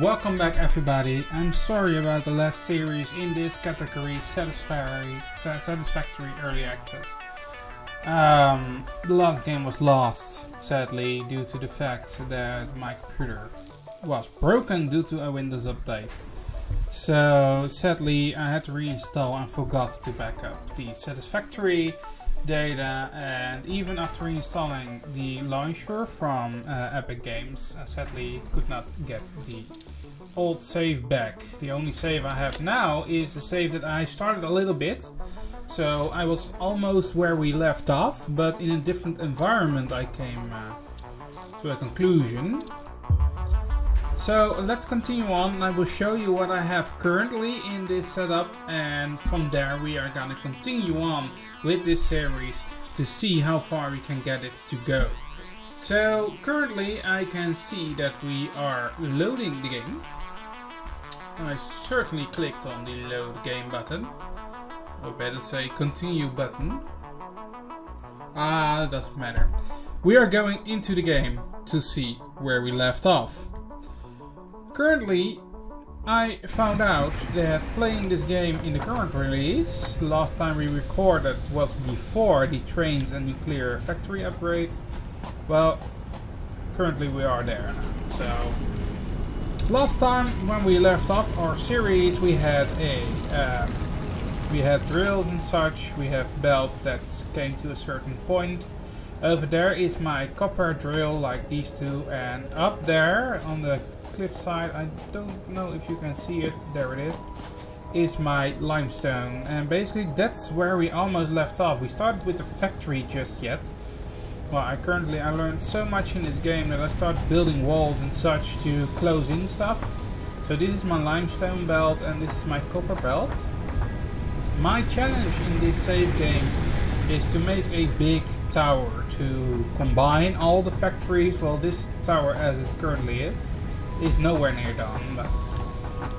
Welcome back everybody. I'm sorry about the last series in this category, Satisfactory Early Access. The last game was lost, sadly, due to the fact that my computer was broken due to a Windows update. So sadly I had to reinstall and forgot to back up the Satisfactory data, and even after reinstalling the launcher from Epic Games, sadly could not get the old save back. The only save I have now is the save that I started a little bit, so I was almost where we left off, but in a different environment I came to a conclusion. So let's continue on, and I will show you what I have currently in this setup, and from there we are gonna continue on with this series to see how far we can get it to go. So currently I can see that we are loading the game. I certainly clicked on the load game button, or better say continue button. It doesn't matter. We are going into the game to see where we left off. Currently, I found out that playing this game in the current release, the last time we recorded was before the trains and nuclear factory upgrade. Well, currently we are there now. So, last time when we left off our series, we had drills and such. We have belts that came to a certain point. Over there is my copper drill, like these two, and up there on the cliff side, I don't know if you can see it, there it is my limestone, and basically that's where we almost left off. We started with the factory just yet. Well, I learned so much in this game that I started building walls and such to close in stuff. So this is my limestone belt and this is my copper belt. My challenge in this save game is to make a big tower to combine all the factories. Well, this tower as it currently is nowhere near done, but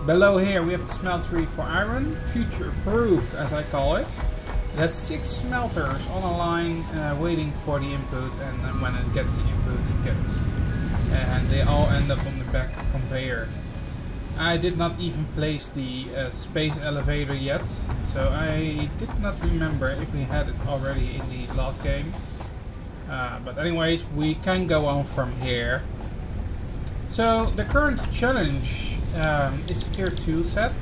below here we have the smeltery for iron, future proof as I call it. That's 6 smelters on a line waiting for the input, and then when it gets the input it goes. And they all end up on the back conveyor. I did not even place the space elevator yet, so I did not remember if we had it already in the last game. But anyways, we can go on from here. So the current challenge is the tier 2 set,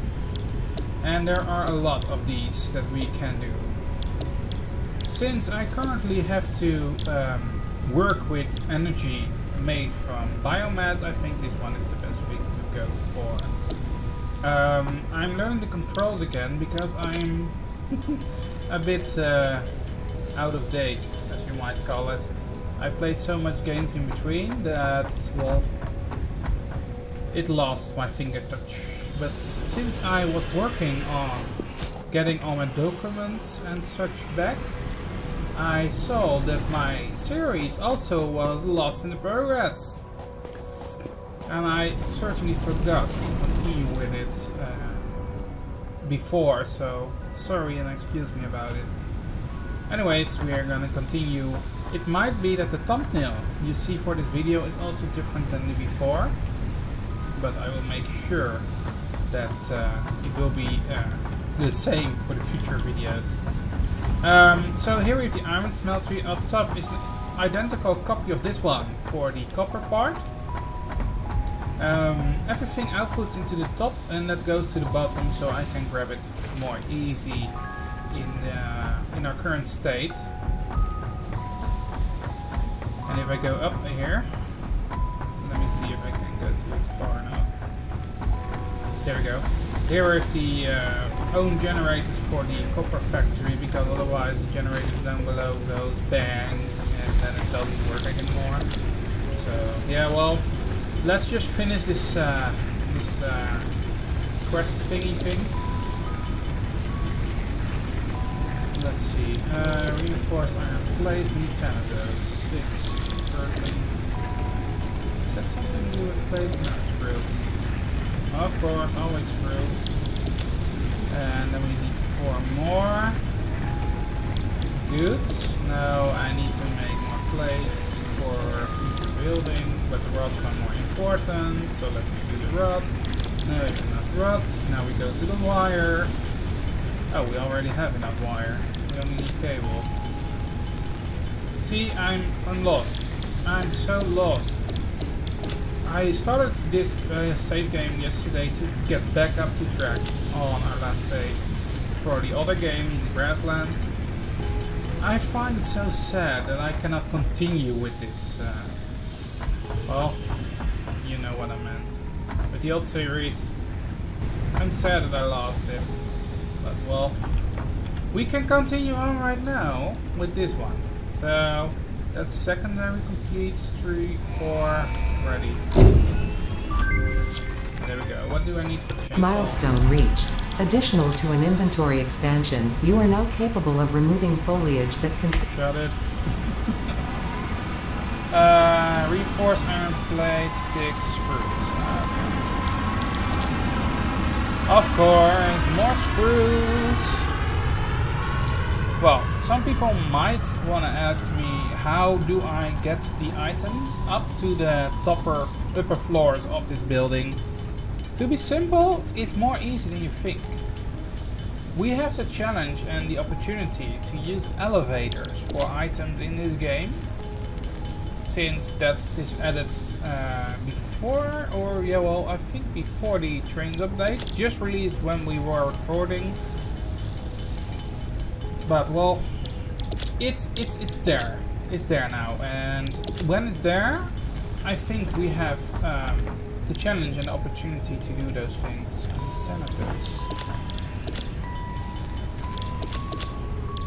and there are a lot of these that we can do. Since I currently have to work with energy made from biomass, I think this one is the best thing to go for. I'm learning the controls again because I'm a bit out of date, as you might call it. I played so much games in between that, well, it lost my finger touch. But since I was working on getting all my documents and such back, I saw that my series also was lost in the progress. And I certainly forgot to continue with it before, so sorry and excuse me about it. Anyways, we are gonna continue. It might be that the thumbnail you see for this video is also different than before, but I will make sure that it will be the same for the future videos. So here we have the iron smeltery. Up top is an identical copy of this one for the copper part. Everything outputs into the top and that goes to the bottom, so I can grab it more easy in our current state. And if I go up here, let me see if I can go to it far enough. There we go. Here is the own generators for the copper factory, because otherwise the generators down below goes bang and then it doesn't work anymore. So yeah, well, let's just finish this quest thingy thing. Let's see. Reinforced iron plates. We need 10 of those. 6 currently. Is that something to do with plates? No, screws. Of course, always screws. And then we need 4 more. Good. Now I need to make more plates for future building, but the rods are more important, so let me do rods. No, enough rods. Now we go to the wire. Oh, we already have enough wire. We only need cable. See, I'm lost. I'm so lost. I started this save game yesterday to get back up to track on our last save for the other game in the grasslands. I find it so sad that I cannot continue with this. Well, you know what I meant. With the old series, I'm sad that I lost it. But well, we can continue on right now with this one. So that's secondary complete, 3, 4, ready. There we go. What do I need for chainsaw? Milestone reached. Additional to an inventory expansion, you are now capable of removing foliage that can... Shut it. Reinforced iron plate, sticks, screws. Okay. Of course, more screws. Well, some people might want to ask me, how do I get the items up to the upper floors of this building? To be simple, it's more easy than you think. We have the challenge and the opportunity to use elevators for items in this game. Since that is added before, or yeah, well, I think before the trains update, just released when we were recording. But well, it's there. It's there now, and when it's there, I think we have the challenge and the opportunity to do those things. 10 of those.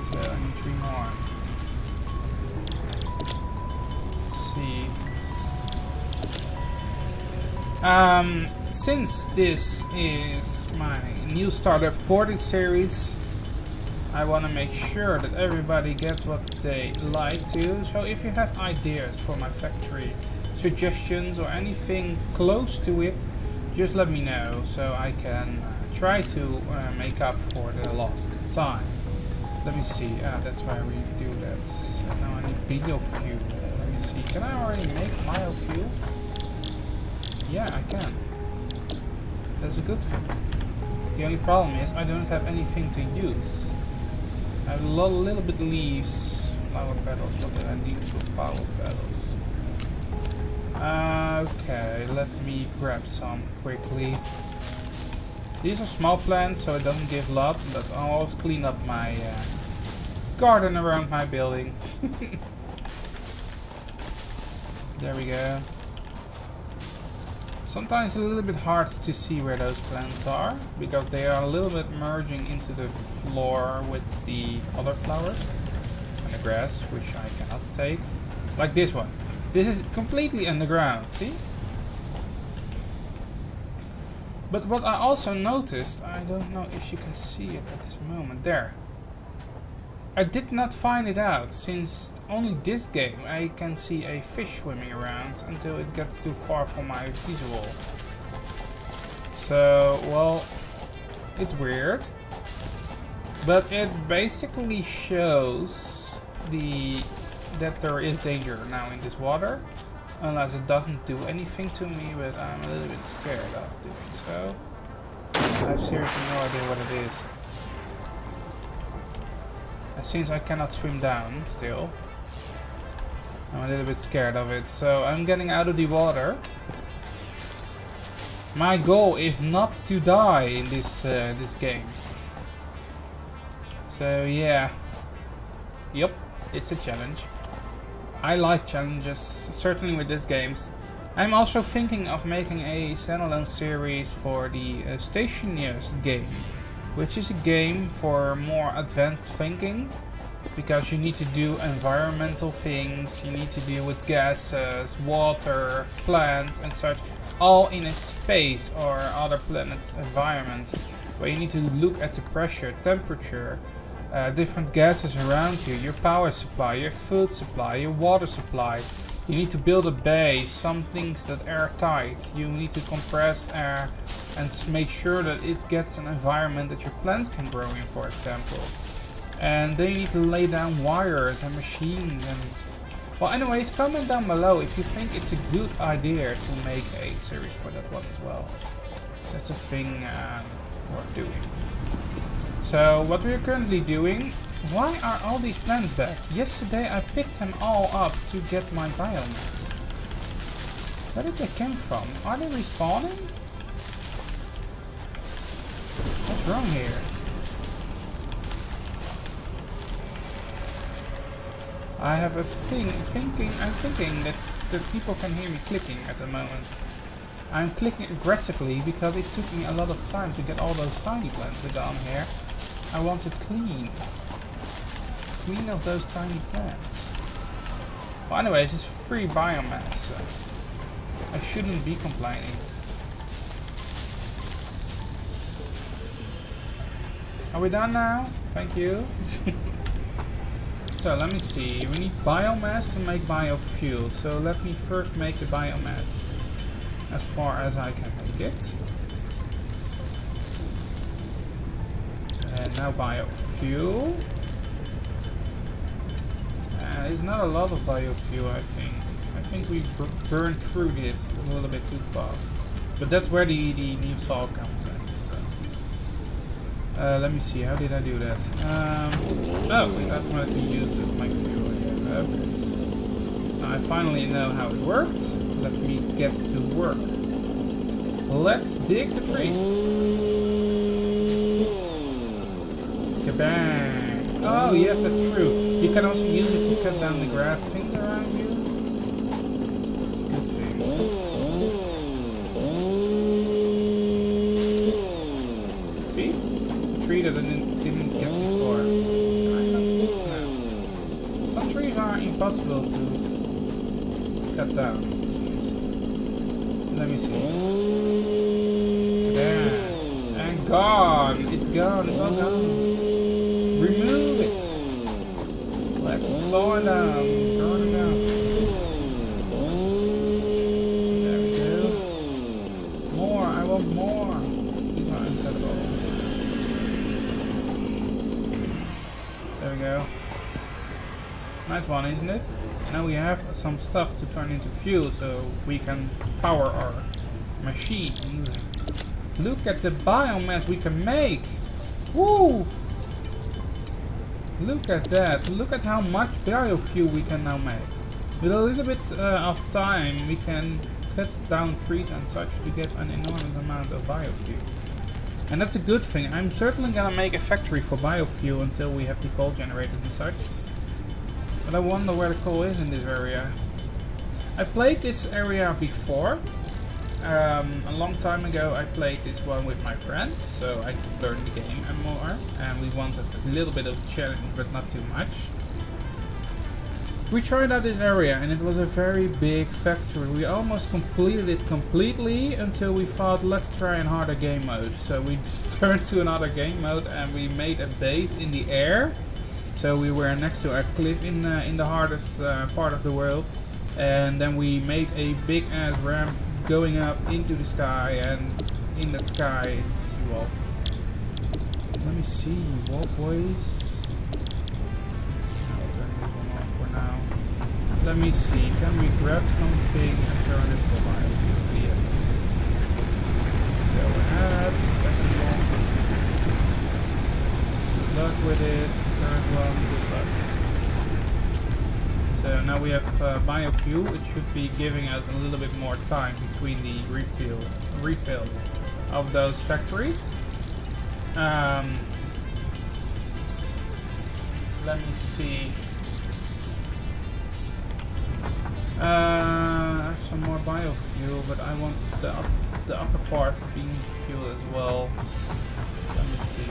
So I need 3 more. Let's see. Since this is my new startup for this series, I want to make sure that everybody gets what they like to. So if you have ideas for my factory, suggestions or anything close to it, just let me know so I can try to make up for the lost time. Let me see. That's why we do that. So now I need biofuel. Let me see. Can I already make biofuel? Yeah, I can. That's a good thing. The only problem is I don't have anything to use. I have a little bit leaves, flower petals. What do I need for flower petals? Okay, let me grab some quickly. These are small plants, so I don't give a lot, but I'll always clean up my garden around my building. There we go. Sometimes it's a little bit hard to see where those plants are, because they are a little bit merging into the floor with the other flowers and the grass, which I cannot take. Like this one. This is completely underground, see? But what I also noticed, I don't know if you can see it at this moment, there. I did not find it out, since only this game I can see a fish swimming around until it gets too far from my visual. So, well, it's weird. But it basically shows that there is danger now in this water. Unless it doesn't do anything to me, but I'm a little bit scared of doing so. I have seriously no idea what it is. And since I cannot swim down still, I'm a little bit scared of it. So I'm getting out of the water. My goal is not to die in this game. So yeah. Yep, it's a challenge. I like challenges, certainly with these games. I'm also thinking of making a standalone series for the Stationers game, which is a game for more advanced thinking, because you need to do environmental things, you need to deal with gases, water, plants and such, all in a space or other planet's environment, where you need to look at the pressure, temperature, different gases around you, your power supply, your food supply, your water supply. You need to build a base, some things that are airtight. You need to compress air and make sure that it gets an environment that your plants can grow in, for example. And then you need to lay down wires and machines and Well, anyways, comment down below if you think it's a good idea to make a series for that one as well. That's a thing worth doing. So, what we are currently doing... Why are all these plants back? Yesterday I picked them all up to get my biomass. Where did they come from? Are they respawning? What's wrong here? I have a I'm thinking that people can hear me clicking at the moment. I'm clicking aggressively because it took me a lot of time to get all those tiny plants down here. I want it clean. Clean of those tiny plants. Well, anyways, it's free biomass, so I shouldn't be complaining. Are we done now? Thank you. So let me see. We need biomass to make biofuel. So let me first make the biomass as far as I can make it. And now biofuel. It's not a lot of biofuel, I think. I think we burned through this a little bit too fast. But that's where the new saw comes in. So. Let me see, how did I do that? Oh, it automatically uses my fuel again. Okay. Now I finally know how it works. Let me get to work. Let's dig the tree. Kabang! Oh yes, that's true. You can also use it to cut down the grass things around you. That's a good thing. See? The tree that didn't get before. No. Some trees are impossible to cut down, it seems. Let me see. There. And gone! It's gone, it's all gone. Remove it. Let's saw it down. Burn it down. There we go. More. I want more. These are incredible. There we go. Nice one, isn't it? Now we have some stuff to turn into fuel so we can power our machines. Look at the biomass we can make. Woo! Look at that. Look at how much biofuel we can now make. With a little bit of time, we can cut down trees and such to get an enormous amount of biofuel. And that's a good thing. I'm certainly gonna make a factory for biofuel until we have the coal generated and such. But I wonder where the coal is in this area. I played this area before. A long time ago I played this one with my friends, so I could learn the game more, and we wanted a little bit of a challenge, but not too much. We tried out this area and it was a very big factory. We almost completed it completely until we thought, let's try a harder game mode. So we turned to another game mode and we made a base in the air. So we were next to a cliff in the hardest part of the world, and then we made a big ass ramp going up into the sky, and in the sky it's, well, let me see, walkways. I'll turn this one on for now. Let me see, can we grab something and turn it for biofuel? Yes. Go ahead, second one. Good luck with it, third one, good luck. So now we have biofuel, which should be giving us a little bit more time between the refills of those factories. Let me see. I have some more biofuel, but I want the upper parts being fuel as well. Let me see.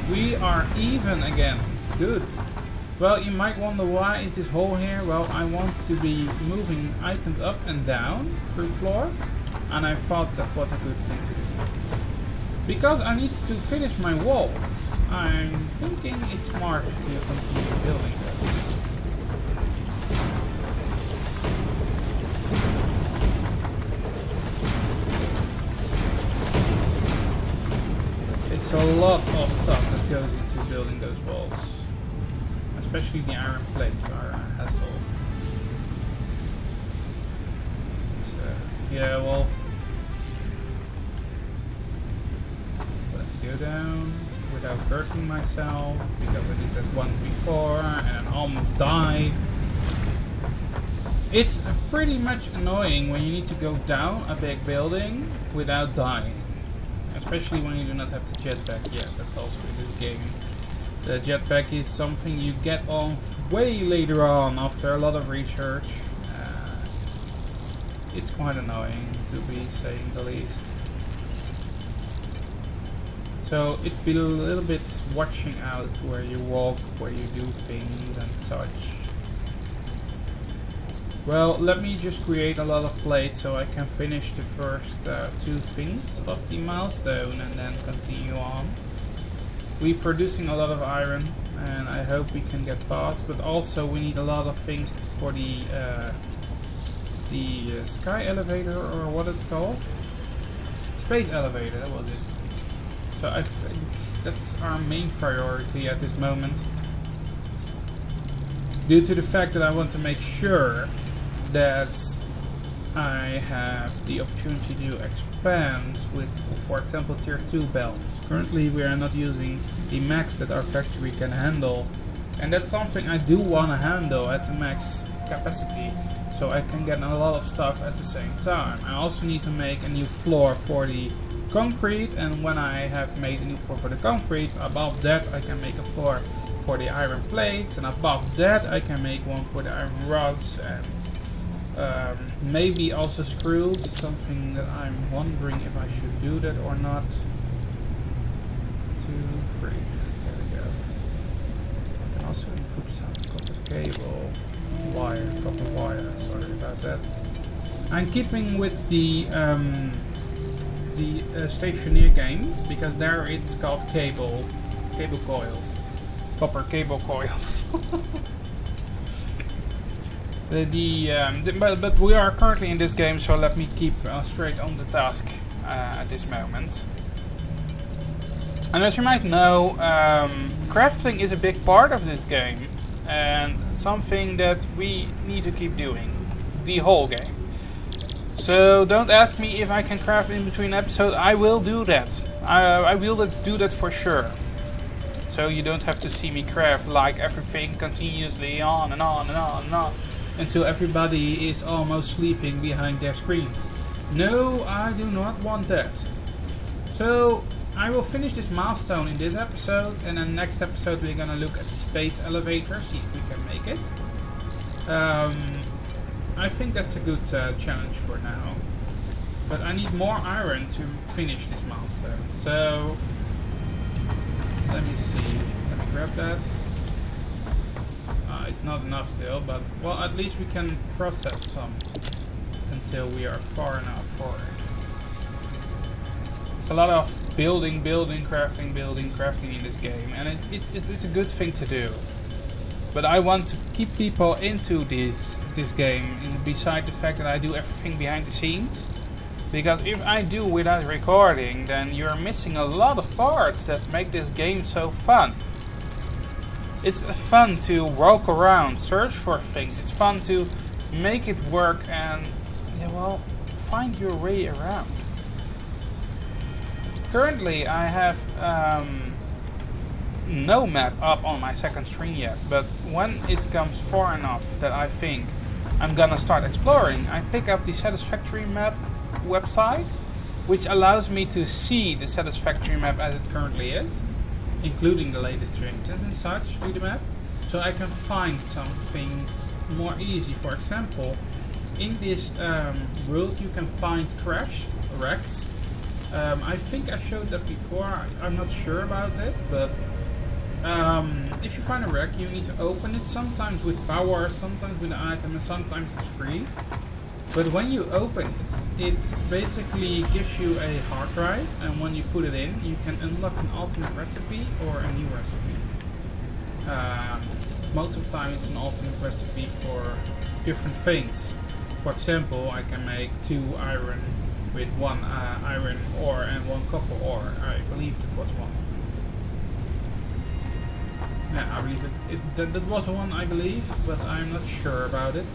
We are even again. Good. Well, you might wonder why is this hole here? Well, I want to be moving items up and down through floors, and I thought that was a good thing to do. Because I need to finish my walls. I'm thinking it's smart to continue building those. It's a lot of stuff that goes into building those walls. Especially the iron plates are a hassle. So, yeah, well, let me go down without hurting myself, because I did that once before and I almost died. It's pretty much annoying when you need to go down a big building without dying. Especially when you do not have the jetpack yet. That's also in this game. The jetpack is something you get on way later on after a lot of research. It's quite annoying, to be saying the least. So it's been a little bit watching out where you walk, where you do things and such. Well, let me just create a lot of plates so I can finish the first 2 things of the milestone and then continue on. We're producing a lot of iron and I hope we can get past, but also we need a lot of things for the sky elevator, or what it's called. Space elevator, that was it. So I think that's our main priority at this moment. Due to the fact that I want to make sure that I have the opportunity to expand with, for example, tier 2 belts. Currently we are not using the max that our factory can handle, and that's something I do want to handle at the max capacity, so I can get a lot of stuff at the same time. I also need to make a new floor for the concrete, and when I have made a new floor for the concrete, above that I can make a floor for the iron plates, and above that I can make one for the iron rods, and maybe also screws, something that I'm wondering if I should do that or not. 2, 3, there we go. I can also input some copper cable, copper wire, sorry about that. I'm keeping with the stationeer game, because there it's called cable coils, copper cable coils. But we are currently in this game, so let me keep straight on the task at this moment. And as you might know, crafting is a big part of this game, and something that we need to keep doing the whole game. So don't ask me if I can craft in between episodes. I will do that. I will do that for sure. So you don't have to see me craft like everything continuously on and on and on and on, until everybody is almost sleeping behind their screens. No, I do not want that. So I will finish this milestone in this episode, and then next episode we're gonna look at the space elevator, see if we can make it. I think that's a good challenge for now. But I need more iron to finish this milestone. So let me see. Let me grab that. It's not enough still, but well, at least we can process some until we are far enough for it. It's a lot of building, crafting in this game, and it's a good thing to do. But I want to keep people into this game, beside the fact that I do everything behind the scenes. Because if I do without recording, then you're missing a lot of parts that make this game so fun. It's fun to walk around, search for things. It's fun to make it work and, yeah, well, find your way around. Currently, I have no map up on my second screen yet, but when it comes far enough that I think I'm gonna start exploring, I pick up the Satisfactory map website, which allows me to see the Satisfactory map as it currently is, including the latest changes and such to the map, so I can find some things more easy. For example, in this world you can find wrecks. I think I showed that before, I'm not sure about it, but if you find a wreck, you need to open it, sometimes with power, sometimes with an item, and sometimes it's free. But when you open it, it basically gives you a hard drive, and when you put it in, you can unlock an alternate recipe or a new recipe. Most of the time it's an alternate recipe for different things. For example, I can make 2 iron with 1 iron ore and 1 copper ore. I believe that was 1. Yeah, I believe that was 1, I believe, but I'm not sure about it.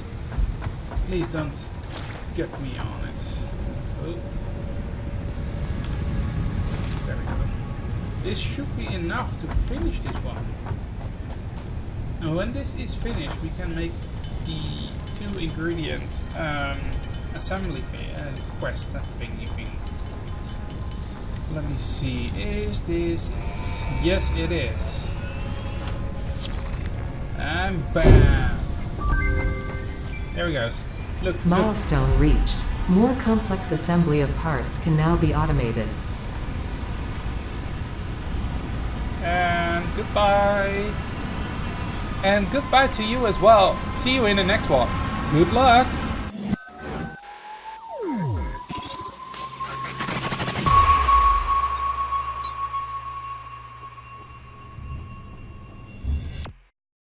Please don't get me on it. Oh. There we go. This should be enough to finish this one. And when this is finished, we can make the 2 ingredient assembly quest thingy things. Let me see. Is this it? Yes, it is. And bam! There we go. Look. Milestone reached. More complex assembly of parts can now be automated. And goodbye. And goodbye to you as well. See you in the next one. Good luck.